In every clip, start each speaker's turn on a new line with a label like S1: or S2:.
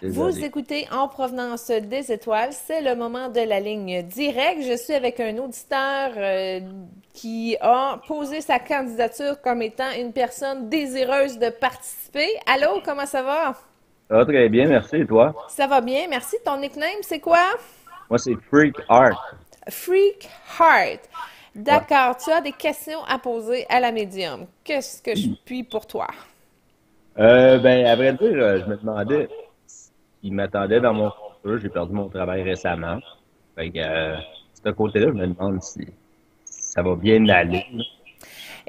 S1: Vous
S2: Désolé.
S1: écoutez En provenance des étoiles, c'est le moment de la ligne directe. Je suis avec un auditeur qui a posé sa candidature comme étant une personne désireuse de participer. Allô, comment ça va?
S2: Ça va très bien, merci. Et toi?
S1: Ça va bien, merci. Ton nickname, c'est quoi?
S2: Moi, c'est Freak Art.
S1: Freak Heart.
S2: Ouais.
S1: D'accord, tu as des questions à poser à la médium. Qu'est-ce que je puis pour toi?
S2: Ben, à vrai dire, je me demandais s'il m'attendait dans mon futur. J'ai perdu mon travail récemment. Fait que, de ce côté-là, je me demande si ça va bien aller, là.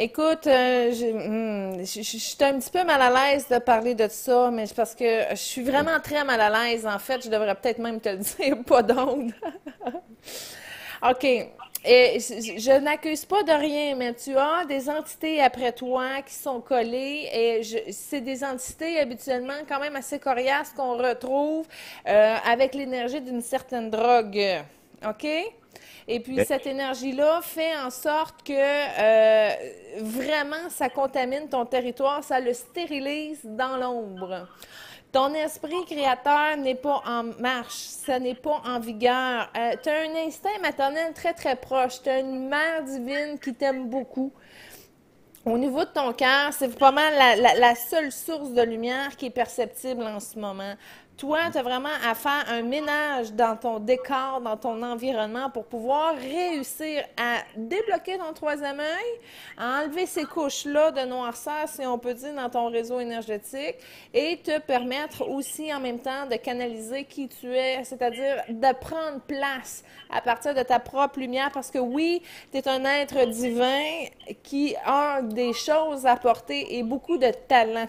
S1: Écoute, je suis un petit peu mal à l'aise de parler de ça, mais c'est parce que je suis vraiment très mal à l'aise. En fait, je devrais peut-être même te le dire, pas d'onde. OK. Et je n'accuse pas de rien, mais tu as des entités après toi qui sont collées et c'est des entités habituellement quand même assez coriaces qu'on retrouve avec l'énergie d'une certaine drogue. OK? Et puis
S2: OK?
S1: cette énergie-là fait en sorte que vraiment ça contamine ton territoire, ça le stérilise dans l'ombre. Ton esprit créateur n'est pas en marche, ça n'est pas en vigueur. Tu as un instinct maternel très très proche, tu as une mère divine qui t'aime beaucoup. Au niveau de ton cœur, c'est pas mal la seule source de lumière qui est perceptible en ce moment. Toi, tu as vraiment à faire un ménage dans ton décor, dans ton environnement pour pouvoir réussir à débloquer ton troisième œil, à enlever ces couches-là de noirceur, si on peut dire, dans ton réseau énergétique et te permettre aussi en même temps de canaliser qui tu es, c'est-à-dire de prendre place à partir de ta propre lumière parce que oui, tu es un être divin qui a des choses à apporter et beaucoup de talent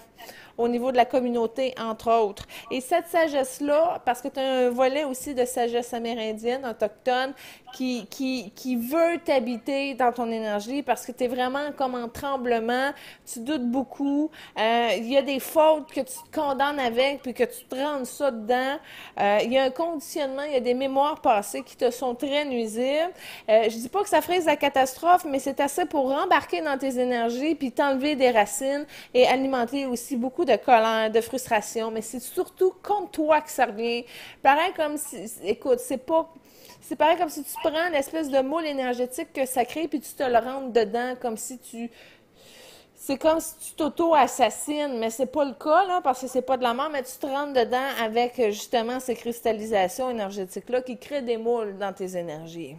S1: au niveau de la communauté, entre autres. Et cette sagesse-là, parce que tu as un volet aussi de sagesse amérindienne, autochtone, qui veut t'habiter dans ton énergie parce que tu es vraiment comme en tremblement, tu doutes beaucoup, il y a des fautes que tu te condamnes avec puis que tu te rends ça dedans, il y a un conditionnement, il y a des mémoires passées qui te sont très nuisibles. Je dis pas que ça frise la catastrophe, mais c'est assez pour embarquer dans tes énergies puis t'enlever des racines et alimenter aussi beaucoup de colère, de frustration, mais c'est surtout contre toi que ça revient. Pareil comme si, écoute, c'est pareil comme si tu prends l'espèce de moule énergétique que ça crée puis tu te le rentres dedans comme si tu c'est comme si tu t'auto-assassines, mais c'est pas le cas, là, parce que c'est pas de la mort, mais tu te rentres dedans avec justement ces cristallisations énergétiques-là qui créent des moules dans tes énergies.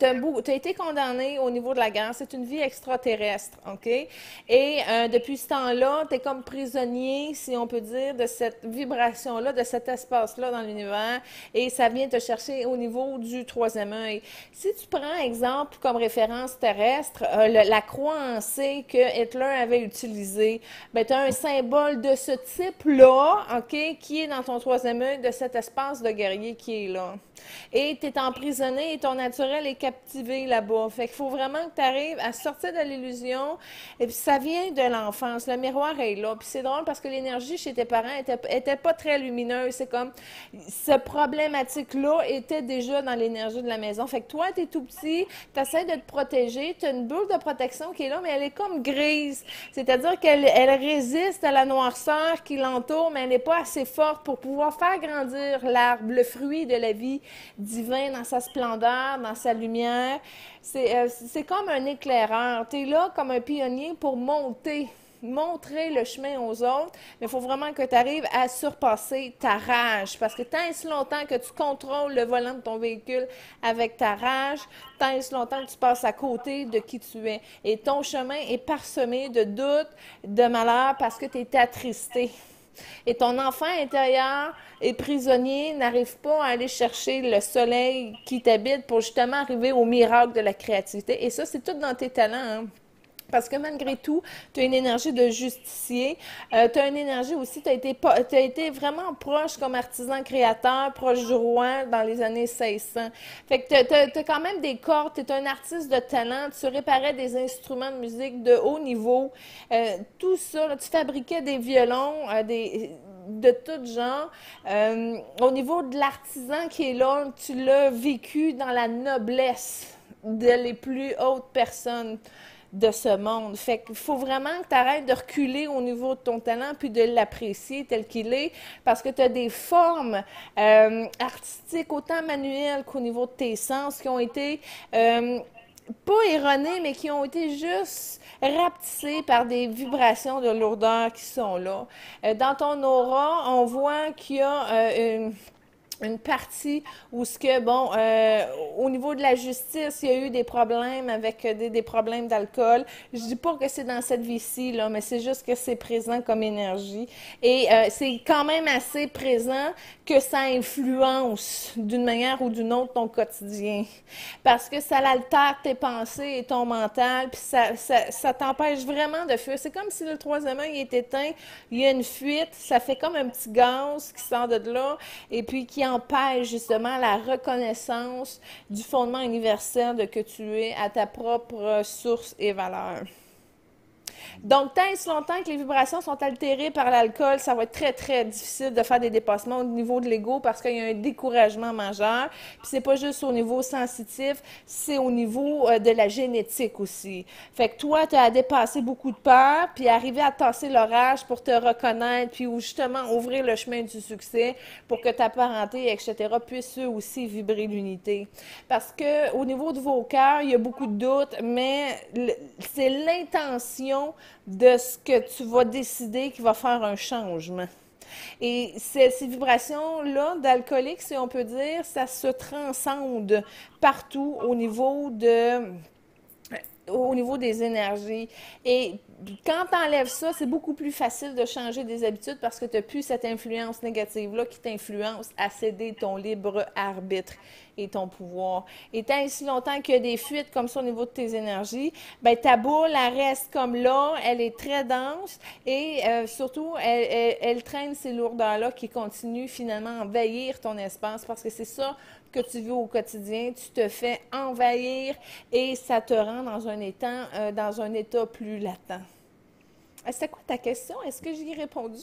S1: Tu as été condamné au niveau de la guerre. C'est une vie extraterrestre, OK? Et depuis ce temps-là, tu es comme prisonnier, si on peut dire, de cette vibration-là, de cet espace-là dans l'univers. Et ça vient te chercher au niveau du troisième œil. Si tu prends exemple comme référence terrestre, la croix en C que Hitler avait utilisée, ben, tu as un symbole de ce type-là, OK, qui est dans ton troisième œil, de cet espace de guerrier qui est là. Et tu es emprisonné et ton naturel est captivé là-bas. Fait qu'il faut vraiment que tu arrives à sortir de l'illusion. Et puis ça vient de l'enfance. Le miroir est là. Puis c'est drôle parce que l'énergie chez tes parents était pas très lumineuse. C'est comme ce problématique-là était déjà dans l'énergie de la maison. Fait que toi, tu es tout petit, tu essaies de te protéger. Tu as une bulle de protection qui est là, mais elle est comme grise. C'est-à-dire qu'elle résiste à la noirceur qui l'entoure, mais elle n'est pas assez forte pour pouvoir faire grandir l'arbre, le fruit de la vie divin dans sa splendeur, dans sa lumière. C'est comme un éclaireur. Tu es là comme un pionnier pour montrer le chemin aux autres, mais il faut vraiment que tu arrives à surpasser ta rage. Parce que tant et si longtemps que tu contrôles le volant de ton véhicule avec ta rage, tant et si longtemps que tu passes à côté de qui tu es. Et ton chemin est parsemé de doutes, de malheur parce que tu es attristé. Et ton enfant intérieur est prisonnier, n'arrive pas à aller chercher le soleil qui t'habite pour justement arriver au miracle de la créativité. Et ça, c'est tout dans tes talents, hein. Parce que malgré tout, tu as une énergie de justicier. Tu as une énergie aussi, t'as été vraiment proche comme artisan créateur, proche du roi dans les années 1600. Fait que tu as quand même des cordes, tu es un artiste de talent, tu réparais des instruments de musique de haut niveau. Tout ça, là, tu fabriquais des violons, de tout genre. Au niveau de l'artisan qui est là, tu l'as vécu dans la noblesse de les plus hautes personnes. de ce monde. Fait qu'il faut vraiment que tu arrêtes de reculer au niveau de ton talent puis de l'apprécier tel qu'il est parce que tu as des formes artistiques, autant manuelles qu'au niveau de tes sens, qui ont été pas erronées, mais qui ont été juste rapetissées par des vibrations de lourdeur qui sont là. Dans ton aura, on voit qu'il y a une partie où ce que, bon, au niveau de la justice, il y a eu des problèmes avec des problèmes d'alcool. Je dis pas que c'est dans cette vie-ci, là, mais c'est juste que c'est présent comme énergie. Et c'est quand même assez présent que ça influence d'une manière ou d'une autre ton quotidien. Parce que ça altère tes pensées et ton mental, puis ça t'empêche vraiment de fuir. C'est comme si le troisième œil est éteint, il y a une fuite, ça fait comme un petit gaz qui sort de là, et puis qui empêche justement la reconnaissance du fondement universel de que tu es à ta propre source et valeur. Donc, tant et si longtemps que les vibrations sont altérées par l'alcool, ça va être très, très difficile de faire des dépassements au niveau de l'ego parce qu'il y a un découragement majeur. Puis c'est pas juste au niveau sensitif, c'est au niveau de la génétique aussi. Fait que toi, tu as à dépasser beaucoup de peur, puis arriver à tasser l'orage pour te reconnaître, puis justement ouvrir le chemin du succès pour que ta parenté, etc., puissent eux aussi vibrer l'unité. Parce que au niveau de vos cœurs, il y a beaucoup de doutes, mais c'est l'intention de ce que tu vas décider qui va faire un changement. Et ces vibrations-là d'alcoolique, si on peut dire, ça se transcende partout au niveau des énergies. Et quand tu enlèves ça, c'est beaucoup plus facile de changer des habitudes parce que tu n'as plus cette influence négative-là qui t'influence à céder ton libre arbitre et ton pouvoir. Et tant et si longtemps qu'il y a des fuites comme ça au niveau de tes énergies, ben ta boule, elle reste comme là, elle est très dense et surtout, elle traîne ces lourdeurs-là qui continuent finalement à envahir ton espace parce que c'est ça que tu vis au quotidien, tu te fais envahir et ça te rend dans un état plus latent. C'était quoi ta question? Est-ce que j'y ai répondu?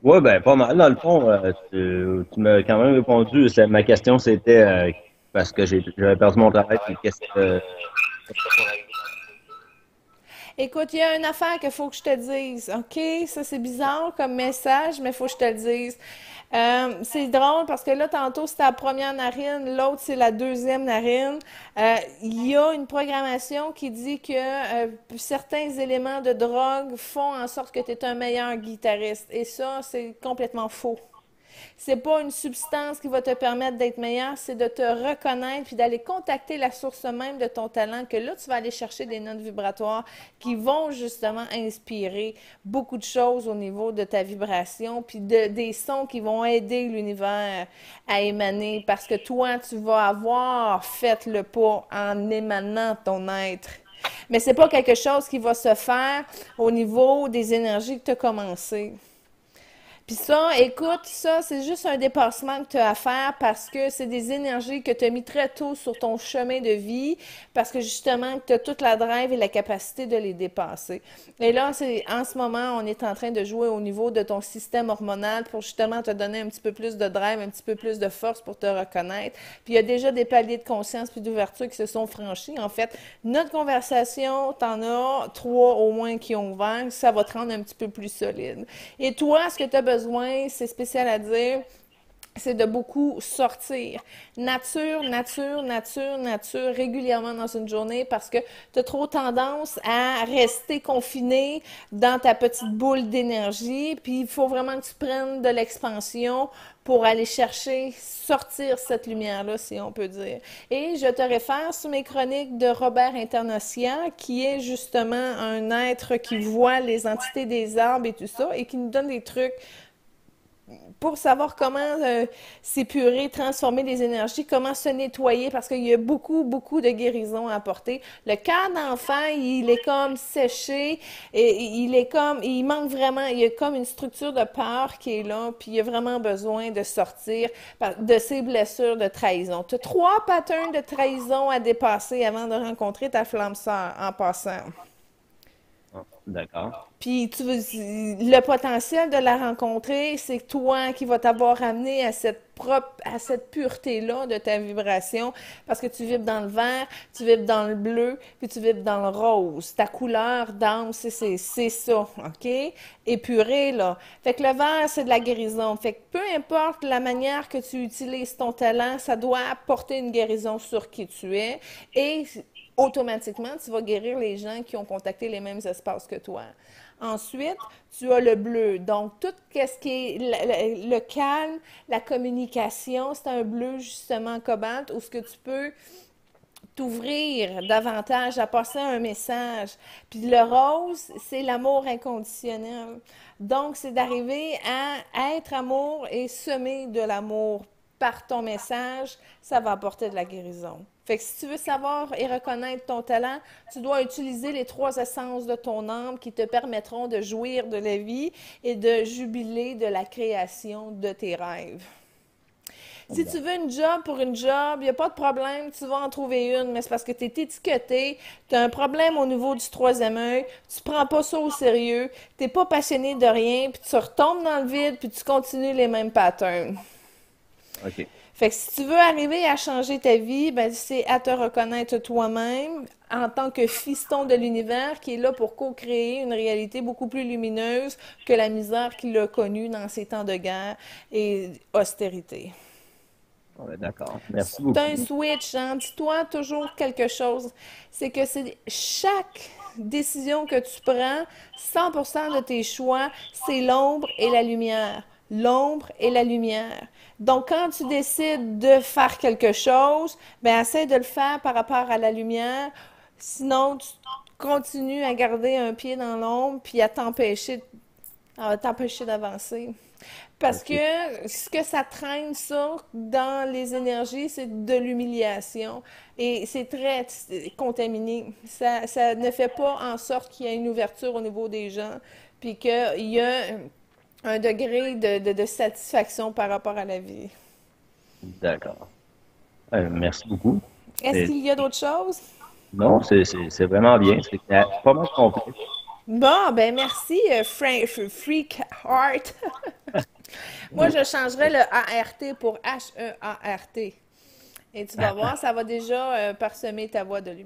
S2: Ouais, ben pas mal. Dans le fond, tu m'as quand même répondu. Ma question, c'était parce que j'avais perdu mon travail. Puis qu'est-ce que
S1: Écoute, il y a une affaire qu'il faut que je te dise, OK? Ça, c'est bizarre comme message, mais il faut que je te le dise. C'est drôle parce que là, tantôt, c'était la première narine, l'autre, c'est la deuxième narine. Il y a une programmation qui dit que certains éléments de drogue font en sorte que tu es un meilleur guitariste. Et ça, c'est complètement faux. C'est pas une substance qui va te permettre d'être meilleur, c'est de te reconnaître puis d'aller contacter la source même de ton talent, que là, tu vas aller chercher des notes vibratoires qui vont justement inspirer beaucoup de choses au niveau de ta vibration puis des sons qui vont aider l'univers à émaner parce que toi, tu vas avoir fait le pas en émanant ton être. Mais c'est pas quelque chose qui va se faire au niveau des énergies que tu as commencé. Puis ça, écoute, ça, c'est juste un dépassement que tu as à faire parce que c'est des énergies que tu as mis très tôt sur ton chemin de vie parce que justement, tu as toute la drive et la capacité de les dépasser. Et là, en ce moment, on est en train de jouer au niveau de ton système hormonal pour justement te donner un petit peu plus de drive, un petit peu plus de force pour te reconnaître. Puis il y a déjà des paliers de conscience puis d'ouverture qui se sont franchis. En fait, notre conversation, t'en as 3 au moins qui ont ouvert, ça va te rendre un petit peu plus solide. Et toi, ce que tu as besoin, c'est spécial à dire, c'est de beaucoup sortir. Nature, nature, nature, nature, régulièrement dans une journée parce que tu as trop tendance à rester confiné dans ta petite boule d'énergie. Puis il faut vraiment que tu prennes de l'expansion pour aller chercher, sortir cette lumière-là, si on peut dire. Et je te réfère sur mes chroniques de Robert Internacia, qui est justement un être qui voit les entités des arbres et tout ça, et qui nous donne des trucs pour savoir comment s'épurer, transformer les énergies, comment se nettoyer, parce qu'il y a beaucoup, beaucoup de guérison à apporter. Le cœur d'enfant, il est comme séché, et il manque vraiment, il y a comme une structure de peur qui est là, puis il a vraiment besoin de sortir de ses blessures de trahison. Tu as 3 patterns de trahison à dépasser avant de rencontrer ta flamme sœur en passant.
S2: Ah, d'accord.
S1: Puis le potentiel de la rencontrer, c'est toi qui vas t'avoir amené à cette pureté-là de ta vibration, parce que tu vibres dans le vert, tu vibres dans le bleu, puis tu vibres dans le rose. Ta couleur d'âme, c'est ça, OK? Épuré, là. Fait que le vert, c'est de la guérison. Fait que peu importe la manière que tu utilises ton talent, ça doit apporter une guérison sur qui tu es. Et automatiquement, tu vas guérir les gens qui ont contacté les mêmes espaces que toi. Ensuite, tu as le bleu. Donc, tout ce qui est le calme, la communication, c'est un bleu justement cobalt où ce que tu peux t'ouvrir davantage à passer un message. Puis le rose, c'est l'amour inconditionnel. Donc, c'est d'arriver à être amour et semer de l'amour par ton message, ça va apporter de la guérison. Fait que si tu veux savoir et reconnaître ton talent, tu dois utiliser les trois essences de ton âme qui te permettront de jouir de la vie et de jubiler de la création de tes rêves. Si tu veux une job pour une job, il n'y a pas de problème, tu vas en trouver une, mais c'est parce que tu es étiqueté, tu as un problème au niveau du troisième œil, tu prends pas ça au sérieux, tu n'es pas passionné de rien, puis tu retombes dans le vide, puis tu continues les mêmes patterns.
S2: OK.
S1: Fait que si tu veux arriver à changer ta vie, ben c'est à te reconnaître toi-même en tant que fiston de l'univers qui est là pour co-créer une réalité beaucoup plus lumineuse que la misère qu'il a connue dans ces temps de guerre et austérité.
S2: Ouais, d'accord. Merci
S1: C'est un
S2: beaucoup.
S1: switch, hein? Dis-toi toujours quelque chose. C'est que c'est chaque décision que tu prends, 100% de tes choix, c'est l'ombre et la lumière. L'ombre et la lumière. Donc, quand tu décides de faire quelque chose, ben, essaie de le faire par rapport à la lumière. Sinon, tu continues à garder un pied dans l'ombre puis à t'empêcher d'avancer. Parce que
S2: OK.
S1: ce que ça traîne, ça, dans les énergies, c'est de l'humiliation. Et c'est très contaminé. Ça ne fait pas en sorte qu'il y ait une ouverture au niveau des gens, puis qu'il y a un degré de satisfaction par rapport à la vie.
S2: D'accord. Merci beaucoup.
S1: Est-ce
S2: C'est-
S1: qu'il y a d'autres choses?
S2: Non, c'est vraiment bien. C'est pas mal complet.
S1: Bon, ben merci, Freak Heart. Moi, je changerais le ART pour HEART. Et tu vas voir, ça va déjà parsemer ta voie de lumière.